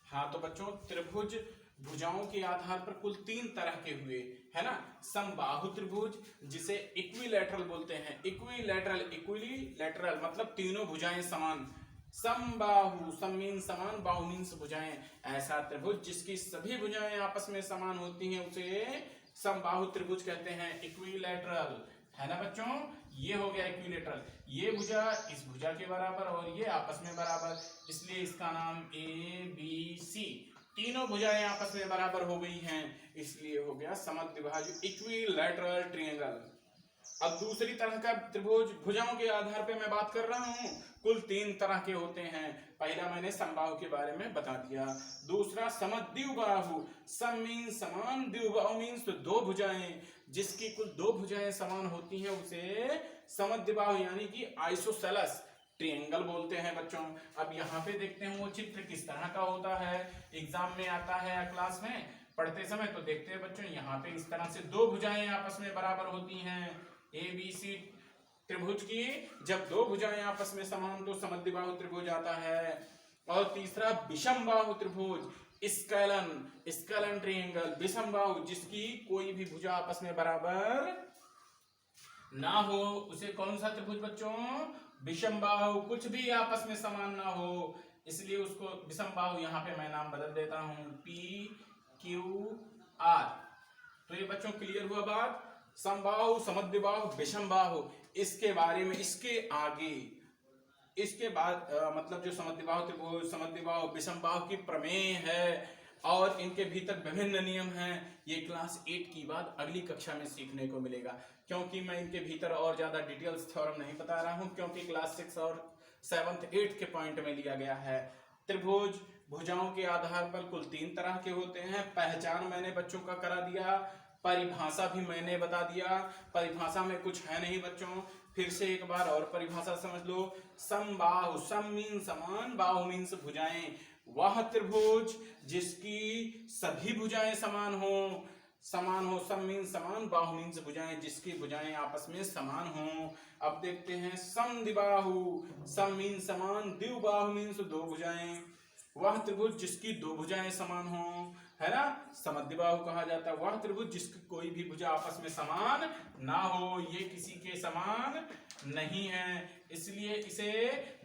हाँ तो बच्चों त्रिभुज भुजाओं के आधार पर कुल 3 तरह के हुए, है ना। समबाहु त्रिभुज जिसे इक्विलैटरल बोलते हैं, इक्विलैटरल मतलब तीनों भुजाएं समान। समबाहु, सम मीन समान, बाहु मीन्स भुजाएं। ऐसा त्रिभुज जिसकी सभी भुजाएं आपस में समान होती हैं उसे समबाहु त्रिभुज कहते हैं, इक्विलैटरल, है ना बच्चों। ये हो गया इक्विलैटरल, ये भुजा इस भुजा के बराबर और ये आपस में बराबर, इसलिए इसका नाम ABC। तीनों भुजाएं आपस में बराबर हो गई हैं, इसलिए हो गया समद्विभाजक इक्विलैटरल ट्रायंगल। अब दूसरी तरह का त्रिभुज भुजाओं के आधार पे मैं बात कर रहा हूं, कुल 3 तरह के होते हैं। पहला मैंने समबाहु के बारे में बता दिया। दूसरा समद्विबाहु, सम मीन समान, द्विबाहु मीन्स तो 2 भुजाएं, जिसकी कुल 2 भुजाएं समान होती हैं उसे समद्विबाहु यानी कि आइसोसेलेस ट्रायंगल बोलते हैं बच्चों। अब यहाँ पे देखते हैं वो चित्र किस तरह का होता है, एग्जाम में आता है, क्लास में पढ़ते समय तो देखते हैं बच्चों। यहाँ पे इस तरह से 2 भुजाएं आपस में बराबर होती हैं ABC त्रिभुज की। जब 2 भुजाएं आपस में समान तो समद्विबाहु त्रिभुज आता है। और तीसरा विषमबाहु त्रिभुज, स्केलन ट्रायंगल, विषमबाहु जिसकी कोई भी भुजा आपस में बराबर ना हो उसे कौन सा त्रिभुज बच्चों, विषमबाहु, कुछ भी आपस में समान ना हो इसलिए उसको विषमबाहु, यहाँ पे मैं नाम बदल देता हूं PQR। तो ये बच्चों क्लियर हुआ बात। समबाहु, समद्विबाहु, विषमबाहु, इसके बारे में इसके आगे इसके बाद मतलब जो समद्विबाहु त्रिभुज, समद्विबाहु, विषमबाहु की प्रमेय है और इनके भीतर विभिन्न नियम हैं, ये क्लास 8 की बाद अगली कक्षा में सीखने को मिलेगा। क्योंकि मैं इनके भीतर और ज्यादा डिटेल्स थ्योरम नहीं बता रहा हूं, क्योंकि क्लास 6 और 7th 8th के पॉइंट में लिया गया है। त्रिभुज भुजाओं के आधार पर कुल 3 तरह के होते हैं। पहचान मैंने बच्चों का करा दिया, परिभाषा भी मैंने बता दिया। परिभाषा में कुछ है नहीं बच्चों, फिर से एक बार और परिभाषा समझ लो। समबाहु, सम मीन समान, बाहु मीन्स भुजाएं, वह त्रिभुज जिसकी सभी भुजाएं समान हो, सम मीन समान, बाहु मीन्स भुजाएं जिसकी भुजाएं आपस में समान हो। अब देखते हैं समद्विबाहु, सम मीन समान, द्विबाहु मीन्स 2 भुजाएं, वह त्रिभुज जिसकी 2 भुजाएं समान हो, है ना, समद्विबाहु कहा जाता है। वह त्रिभुज जिसकी कोई भी भुजा आपस में समान ना हो, ये किसी के समान नहीं है, इसलिए इसे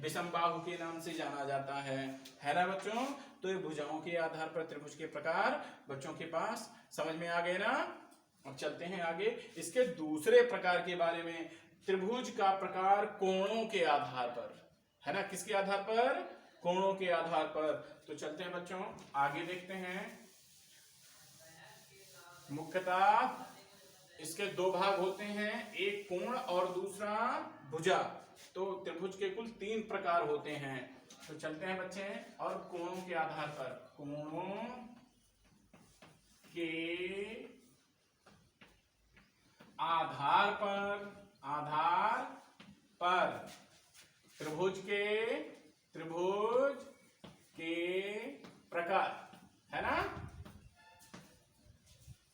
विषमबाहु के नाम से जाना जाता है ना बच्चों। तो ये भुजाओं के आधार पर त्रिभुज के प्रकार बच्चों के पास समझ में आ गए ना। अब चलते हैं आगे इसके दूसरे प्रकार के बारे में। त्रिभुज का प्रकार कोणों के आधार पर, है ना, किसके आधार पर, कोणों के आधार पर। तो चलते हैं बच्चों आगे देखते हैं। मुख्यतः इसके 2 भाग होते हैं, एक कोण और दूसरा भुजा। तो त्रिभुज के कुल 3 प्रकार होते हैं। तो चलते हैं बच्चे और कोणों के आधार पर, कोणों के आधार पर त्रिभुज के प्रकार, है ना।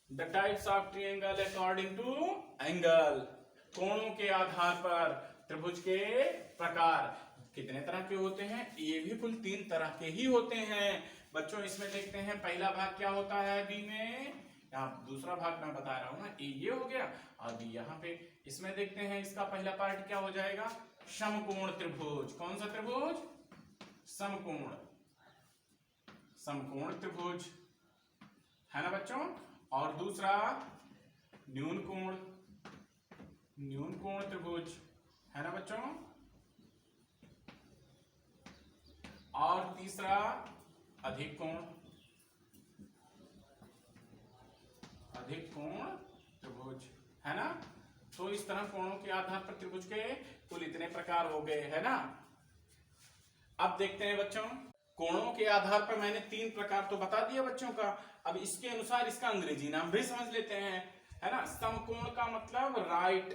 The types of triangle according to angle, कोणों के आधार पर त्रिभुज के प्रकार कितने तरह के होते हैं, ये भी कुल 3 तरह के ही होते हैं बच्चों। इसमें देखते हैं पहला भाग क्या होता है बी में, यहाँ दूसरा भाग मैं बता रहा हूं ना, ये हो गया और बी यहाँ पे। इसमें देखते हैं इसका पहला पार्ट क्या हो जाएगा, समकोण त्रिभुज। कौन सा त्रिभुज, समकोण त्रिभुज, है ना बच्चों। और दूसरा न्यून कोण त्रिभुज, है ना बच्चों। और तीसरा अधिक कोण त्रिभुज, है ना। तो इस तरह कोणों के आधार पर त्रिभुज के कुल इतने प्रकार हो गए, है ना। अब देखते हैं बच्चों कोणों के आधार पर मैंने 3 प्रकार तो बता दिया बच्चों का। अब इसके अनुसार इसका अंग्रेजी नाम भी समझ लेते हैं, है ना। समकोण का मतलब राइट,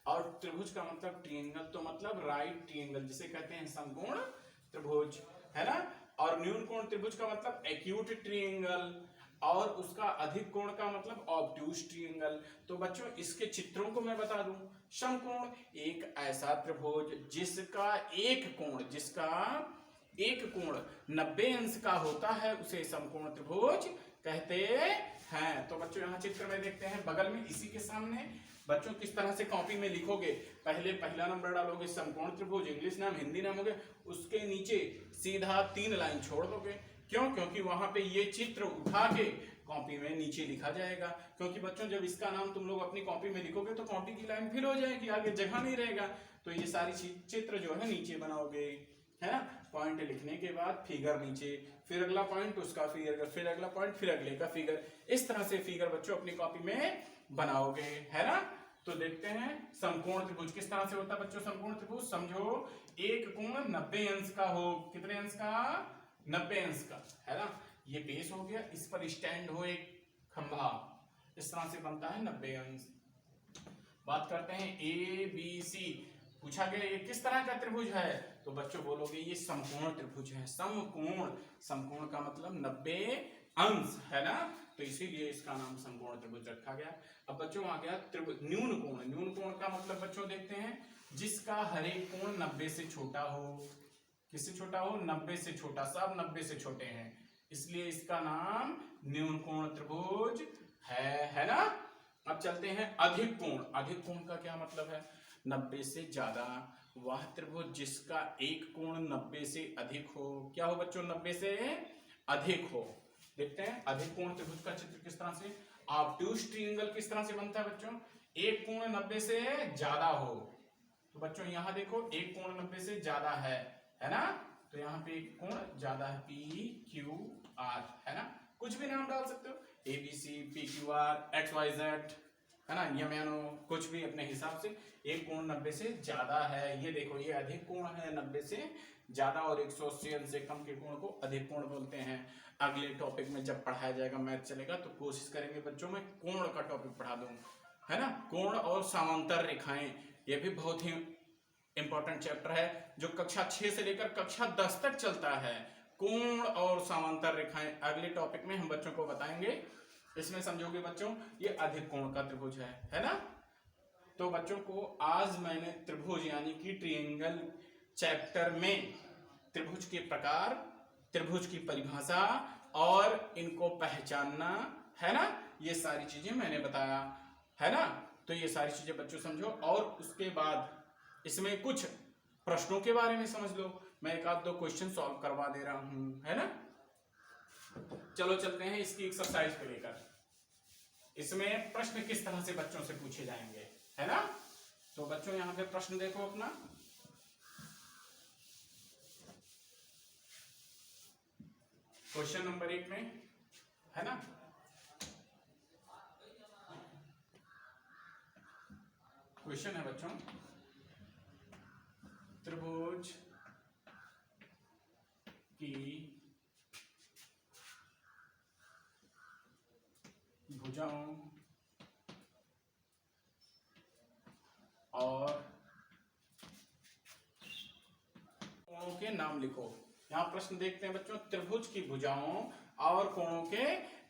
और त्रिभुज का मतलब ट्रायंगल, तो मतलब राइट ट्रायंगल जिसे कहते हैं समकोण त्रिभुज, है ना। और न्यून कोण त्रिभुज का मतलब एक्यूट ट्रायंगल, और उसका अधिक कोण का मतलब ऑब्ट्यूज ट्रायंगल। तो बच्चों इसके चित्रों को मैं बता दूं। समकोण एक ऐसा त्रिभुज जिसका एक कोण 90 अंश का होता है उसे समकोण त्रिभुज कहते हैं। तो बच्चों यहाँ चित्र में देखते हैं, बगल में इसी के सामने बच्चों किस तरह से कॉपी में लिखोगे, पहले पहला नंबर डालोगे समकोण त्रिभुज, इंग्लिश नाम हिंदी नाम हो गया, उसके नीचे सीधा 3 लाइन छोड़ दोगे। क्यों? क्योंकि वहां पे ये चित्र उठा के कॉपी में नीचे लिखा जाएगा। क्योंकि बच्चों जब इसका नाम तुम लोग अपनी कॉपी में लिखोगे तो कॉपी की लाइन फिल हो जाएगी, आगे जगह नहीं रहेगा। तो ये सारी चित्र जो है नीचे बनाओगे, है ना। पॉइंट लिखने के बाद फिगर नीचे, फिर अगला पॉइंट उसका फिगर, फिर अगला पॉइंट, फिर अगले का फिगर, इस तरह से फिगर बच्चों अपनी कॉपी में बनाओगे, है ना। तो देखते हैं समकोण त्रिभुज किस तरह से होता है बच्चों। समकोण त्रिभुज समझो एक कोण 90 अंश का हो, कितने अंश का? 90 अंश का, है ना। ये बेस हो गया, इस पर स्टैंड हो एक खंभा, इस तरह से बनता है 90 अंश। बात करते हैं ए बी सी, पूछा गया ये किस तरह का त्रिभुज है, तो बच्चों बोलोगे ये समकोण त्रिभुज है। समकोण, समकोण का मतलब 90 अंश, है ना, तो इसीलिए इसका नाम समकोण त्रिभुज रखा गया। अब बच्चों आ गया त्रिभुज न्यून कोण। न्यून कोण का मतलब बच्चों देखते हैं जिसका हर एक कोण 90 से छोटा हो। किससे छोटा हो? 90 से छोटा, सब 90 से छोटे हैं, इसलिए इसका नाम न्यून कोण त्रिभुज है ना। अब चलते हैं अधिक कोण। अधिक कोण का क्या मतलब है? 90 से ज्यादा, वह त्रिभुज जिसका एक कोण 90 से अधिक हो। क्या हो बच्चों? 90 से अधिक हो। देखते हैं अधिक कोण त्रिभुज का चित्र किस तरह से। ऑब्ट्यूज ट्रायंगल किस तरह से बनता है बच्चों? एक कोण 90 से ज्यादा हो। तो बच्चों यहां देखो एक कोण 90 से ज्यादा है ना, तो यहाँ पे एक कोण ज्यादा है, पी क्यू आर, है ना, कुछ भी नाम डाल सकते हो, A B C, P Q R, X Y Z, है ना, यम कुछ भी अपने हिसाब से। एक कोण 90 से ज्यादा है, ये देखो ये अधिक कोण है 90 से ज्यादा, और 180 अंश से कम के कोण को अधिक कोण बोलते हैं। अगले टॉपिक में जब पढ़ाया जाएगा, मैथ चलेगा, तो कोशिश करेंगे बच्चों में कोण का टॉपिक पढ़ा दूं, है ना। कोण और समांतर रेखाएं, ये भी बहुत ही इंपॉर्टेंट चैप्टर है जो कक्षा 6 से लेकर कक्षा 10 तक चलता है। कोण और समांतर रेखाएं अगले टॉपिक में हम बच्चों को बताएंगे। इसमें समझोगे बच्चों ये अधिक कोण का त्रिभुज है ना। तो बच्चों को आज मैंने त्रिभुज यानी कि ट्रायंगल चैप्टर में त्रिभुज के प्रकार, त्रिभुज की परिभाषा और इनको पहचानना, है ना, ये सारी चीजें मैंने बताया, है ना। तो ये सारी चीजें बच्चों समझो, और उसके बाद इसमें कुछ प्रश्नों के बारे में समझ लो। मैं एक आध दो क्वेश्चन सॉल्व करवा दे रहा हूं, है ना। चलो चलते हैं इसकी एक्सरसाइज पे लेकर। इसमें प्रश्न किस तरह से बच्चों से पूछे जाएंगे, है ना। तो बच्चों यहां पे प्रश्न देखो अपना। क्वेश्चन नंबर 1 में, है ना, क्वेश्चन है बच्चों त्रिभुज की भुजाओं और कोणों के नाम लिखो। यहां प्रश्न देखते हैं बच्चों, त्रिभुज की भुजाओं और कोणों के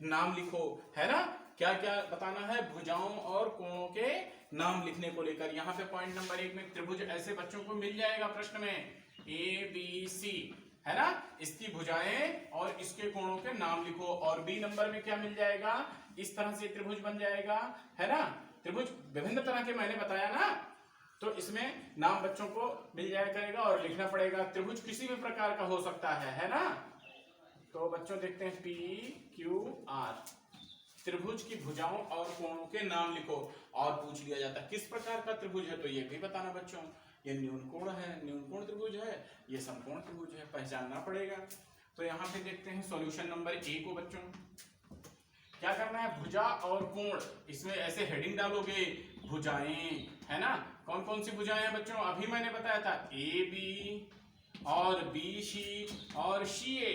नाम लिखो, है ना। क्या क्या बताना है? भुजाओं और कोणों के नाम लिखने को लेकर। यहाँ पे पॉइंट नंबर 1 में त्रिभुज ऐसे बच्चों को मिल जाएगा प्रश्न में, ए बी सी, है ना, इसकी भुजाएं और इसके कोणों के नाम लिखो। और बी नंबर में क्या मिल जाएगा? इस तरह से त्रिभुज बन जाएगा, है ना। त्रिभुज विभिन्न तरह के मैंने बताया ना, तो इसमें नाम बच्चों को मिल जाया करेगा और लिखना पड़ेगा। त्रिभुज किसी भी प्रकार का हो सकता है ना। तो बच्चों देखते हैं पी क्यू आर, त्रिभुज की भुजाओं और कोणों के नाम लिखो। और पूछ लिया जाता है किस प्रकार का त्रिभुज है, तो ये भी बताना बच्चों। ये न्यून कोण है, न्यून कोण त्रिभुज है, ये समकोण त्रिभुज है, पहचानना पड़ेगा। तो यहाँ पे देखते हैं सॉल्यूशन नंबर 1 को बच्चों क्या करना है, भुजा और कोण, इसमें ऐसे हेडिंग डालोगे भुजाएं, है ना। कौन कौन सी भुजाएं हैं बच्चों? अभी मैंने बताया था ए बी और बी सी और सी ए।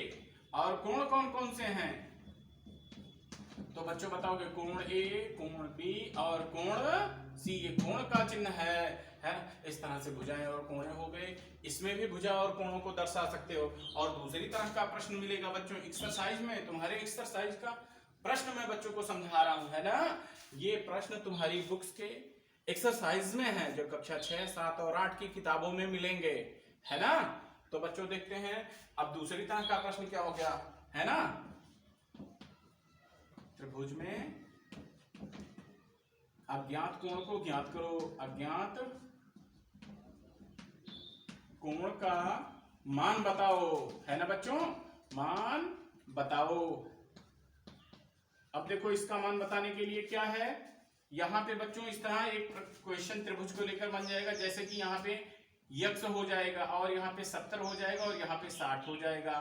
और कोण कौन कौन से हैं? तो बच्चों बताओगे कोण ए, कोण बी और कोण सी। ये कोण का चिन्ह है इस तरह से भुजाएं और कोण हो गए। इसमें भी भुजा और कोणों को दर्शा सकते हो। और दूसरी तरह का प्रश्न मिलेगा बच्चों एक्सरसाइज में। तुम्हारे एक्सरसाइज का प्रश्न मैं बच्चों को समझा रहा हूं, है ना। ये प्रश्न तुम्हारी बुक्स के एक्सरसाइज में है जो कक्षा 6, 7 और 8 की किताबों में मिलेंगे, है ना। तो बच्चों देखते हैं अब दूसरी तरह का प्रश्न क्या हो गया, है ना। त्रिभुज में अज्ञात कोण को ज्ञात करो, अज्ञात कोण का मान बताओ, है ना बच्चों, मान बताओ। अब देखो इसका मान बताने के लिए क्या है, यहां पे बच्चों इस तरह एक क्वेश्चन त्रिभुज को लेकर बन जाएगा, जैसे कि यहाँ पे यक्स हो जाएगा और यहाँ पे 70 हो जाएगा और यहाँ पे 60 हो जाएगा,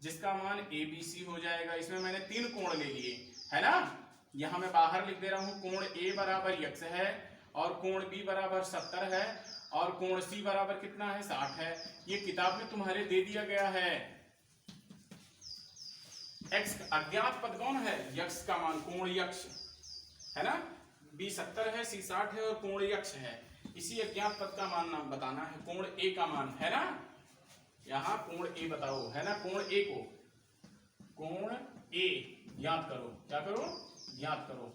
जिसका मान ABC हो जाएगा। इसमें मैंने 3 कोण ले लिए, है ना। यहाँ मैं बाहर लिख दे रहा हूं, कोण A बराबर यक्स है और कोण B बराबर 70 है और कोण C बराबर कितना है, 60 है। ये किताब में तुम्हारे दे दिया गया है। x अज्ञात पद कौन है, यक्स का मान, कोण यक्ष, है ना। B 70 है, C 60 है और कोण यक्ष है। इसी अज्ञात पद का मान नाम बताना है, कोण A का मान, है ना। यहाँ कोण A बताओ, है ना, कोण A को, कोण A ज्ञात करो, क्या करो, ज्ञात करो।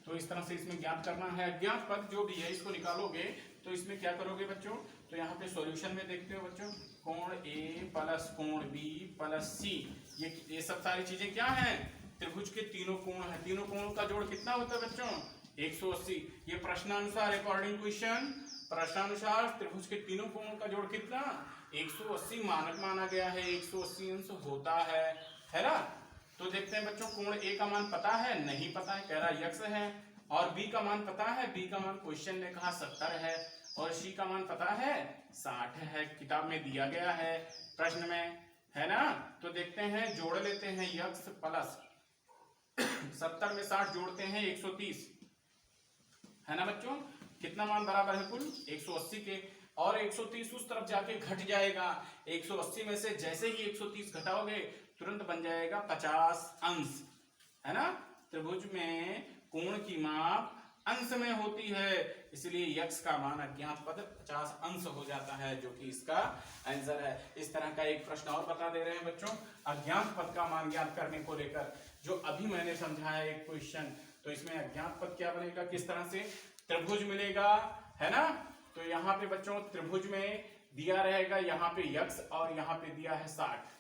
तो इस तरह से इसमें ज्ञात करना है, अज्ञात पद जो भी है इसको निकालोगे तो इसमें क्या करोगे बच्चों, तो यहाँ पे सॉल्यूशन में देखते हो बच्चों, कोण A प्लस कोण B प्लस C, ये सब सारी चीजें क्या हैं, त्रिभुज के तीनों कोण हैं। तीनों कोणों का जोड़ कितना होता है बच्चों, 180। ये प्रश्नानुसार अकॉर्डिंग क्वेश्चन, प्रश्नानुसार त्रिभुज के तीनों कोणों का जोड़ कितना, 180 मानक माना गया है, 180 अंश होता है ना। तो देखते हैं बच्चों, कोण A का मान पता है, नहीं पता है, कह रहा यक्स है। और B का मान पता है, B का मान क्वेश्चन ने कहा 70 है और C का मान पता है 60 है, किताब में दिया गया है प्रश्न में, है ना। तो देखते हैं, जोड़ लेते हैं, यक्स प्लस 70 में 60 जोड़ते हैं 130, है ना बच्चों। कितना मान बराबर है कुल 180 के, और 130 उस तरफ जाके घट जाएगा। 180 में से जैसे ही 130 घटाओगे तुरंत बन जाएगा 50 अंश, है ना। त्रिभुज में कोण की माप अंश में होती है, इसलिए यक्स का मान अज्ञात पद 50 अंश हो जाता है, जो कि इसका आंसर है। इस तरह का एक प्रश्न और बता दे रहे हैं बच्चों, अज्ञात पद का मान ज्ञात करने को लेकर, जो अभी मैंने समझाया एक क्वेश्चन। तो इसमें अज्ञात पद क्या बनेगा, किस तरह से त्रिभुज मिलेगा, है ना। तो यहाँ पे बच्चों त्रिभुज में दिया रहेगा, यहाँ पे यक्स और यहाँ पे दिया है 60।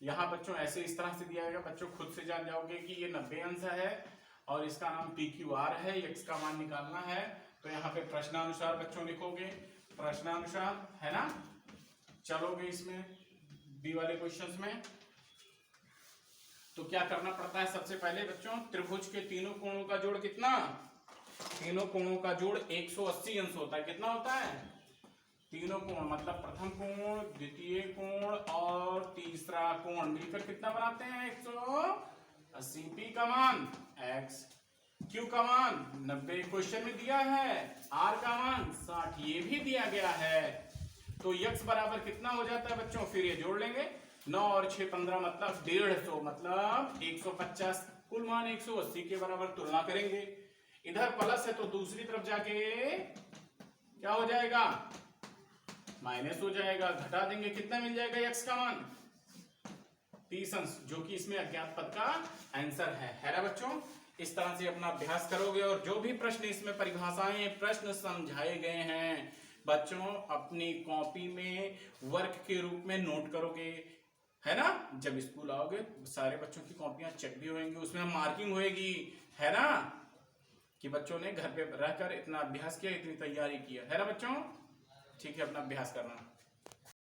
यहाँ बच्चों ऐसे इस तरह से दिया जाएगा, बच्चों खुद से जान जाओगे कि ये 90 अंश है और इसका नाम PQR है, यक्स का मान निकालना है। तो यहाँ पे प्रश्नानुसार बच्चों लिखोगे, प्रश्नानुसार, है ना। चलोगे इसमें बी वाले क्वेश्चंस में, तो क्या करना पड़ता है, सबसे पहले बच्चों त्रिभुज के तीनों कोणों का जोड़ कितना, तीनों कोणों का जोड़ 180 अंश होता है। कितना होता है, तीनों कोण मतलब प्रथम कोण, द्वितीय कोण और तीसरा कोण मिलकर कितना बनाते हैं 180। P का मान x, Q का मान 90 क्वेश्चन में दिया है, R का मान 60 ये भी दिया गया है। तो x बराबर कितना हो जाता है बच्चों, फिर ये जोड़ लेंगे, 9 और 6 15 मतलब 150, मतलब 150, कुल मान 180 के बराबर तुलना करेंगे। इधर प्लस है तो दूसरी तरफ जाके क्या हो जाएगा, माइनस हो जाएगा, घटा देंगे, कितना मिल जाएगा x का मान 30 अंश, जो कि इसमें अज्ञात पद का आंसर है ना बच्चों। इस तरह से अपना अभ्यास करोगे और जो भी प्रश्न इसमें परिभाषाएं प्रश्न समझाए गए हैं बच्चों अपनी कॉपी में वर्क के रूप में नोट करोगे, है ना। जब स्कूल आओगे सारे बच्चों की कॉपियां चेक भी होंगी, उसमें मार्किंग होएगी, है ना, कि बच्चों ने घर पे रहकर इतना अभ्यास किया, इतनी तैयारी किया, है ना बच्चों। ठीक है, अपना अभ्यास करना।